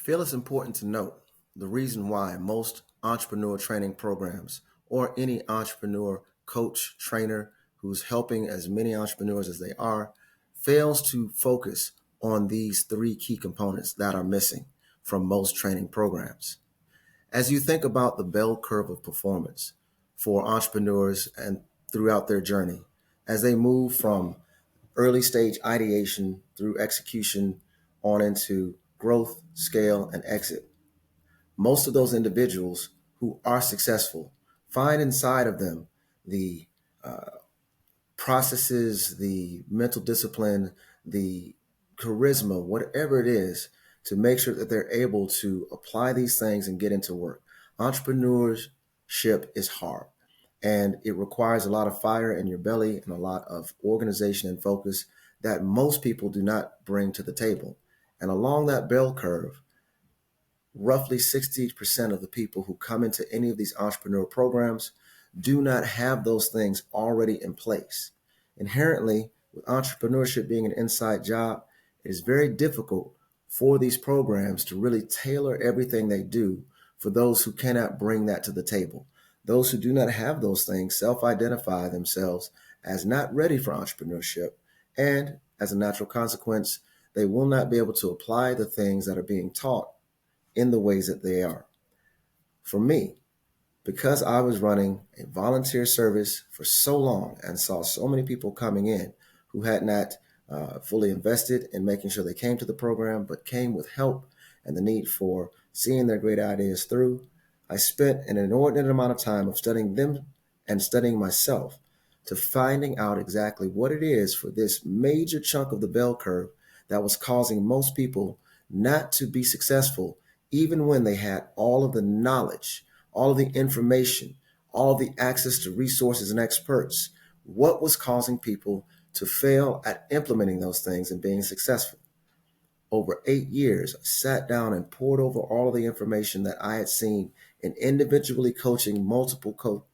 feel it's important to note the reason why most entrepreneur training programs or any entrepreneur coach trainer who's helping as many entrepreneurs as they are fails to focus on these three key components that are missing from most training programs. As you think about the bell curve of performance for entrepreneurs and throughout their journey, as they move from early stage ideation through execution on into growth, scale, and exit, most of those individuals who are successful find inside of them the processes, the mental discipline, the charisma, whatever it is, to make sure that they're able to apply these things and get into work. Entrepreneurship is hard and it requires a lot of fire in your belly and a lot of organization and focus that most people do not bring to the table. And along that bell curve, roughly 60% of the people who come into any of these entrepreneur programs do not have those things already in place. Inherently, with entrepreneurship being an inside job, it is very difficult for these programs to really tailor everything they do for those who cannot bring that to the table. Those who do not have those things self-identify themselves as not ready for entrepreneurship, and as a natural consequence, they will not be able to apply the things that are being taught in the ways that they are. For me, because I was running a volunteer service for so long and saw so many people coming in who had not fully invested in making sure they came to the program, but came with help and the need for seeing their great ideas through, I spent an inordinate amount of time of studying them and studying myself to finding out exactly what it is for this major chunk of the bell curve that was causing most people not to be successful, even when they had all of the knowledge, all of the information, all of the access to resources and experts. What was causing people to fail at implementing those things and being successful? Over 8 years, I sat down and poured over all of the information that I had seen in individually coaching multiple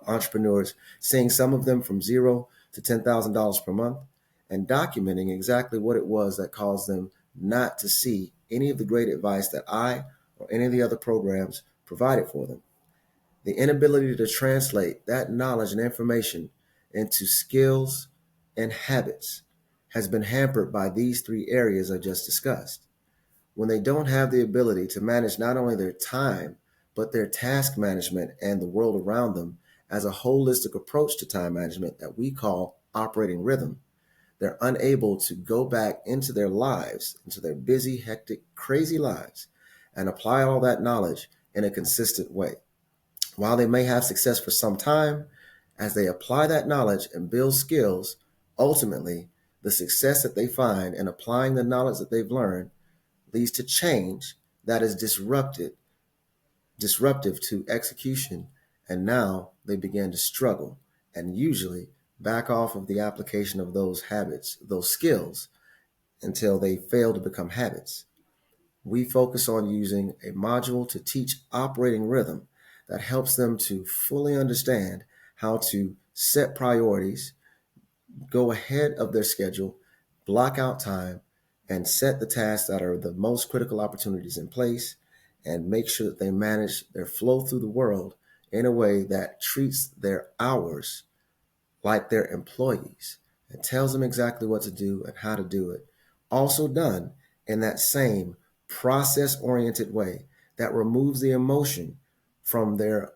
entrepreneurs, seeing some of them from zero to $10,000 per month, and documenting exactly what it was that caused them not to see any of the great advice that I or any of the other programs provided for them. The inability to translate that knowledge and information into skills and habits has been hampered by these three areas I just discussed. When they don't have the ability to manage not only their time, but their task management and the world around them as a holistic approach to time management that we call operating rhythm, they're unable to go back into their lives, into their busy, hectic, crazy lives, and apply all that knowledge in a consistent way. While they may have success for some time, as they apply that knowledge and build skills, ultimately, the success that they find in applying the knowledge that they've learned leads to change that is disruptive to execution, and now they begin to struggle and usually back off of the application of those habits, those skills, until they fail to become habits. We focus on using a module to teach operating rhythm that helps them to fully understand how to set priorities, go ahead of their schedule, block out time, and set the tasks that are the most critical opportunities in place, and make sure that they manage their flow through the world in a way that treats their hours like their employees and tells them exactly what to do and how to do it. Also done in that same process-oriented way that removes the emotion from their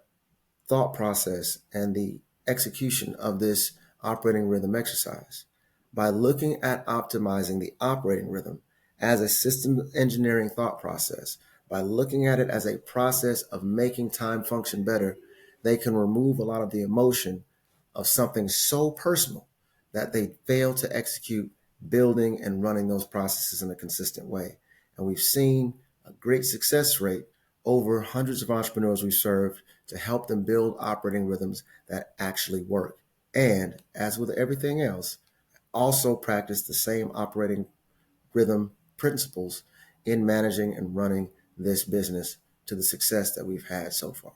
thought process and the execution of this operating rhythm exercise. By looking at optimizing the operating rhythm as a system engineering thought process, by looking at it as a process of making time function better, they can remove a lot of the emotion of something so personal that they fail to execute building and running those processes in a consistent way. And we've seen a great success rate over hundreds of entrepreneurs we served to help them build operating rhythms that actually work. And as with everything else, also practice the same operating rhythm principles in managing and running this business to the success that we've had so far.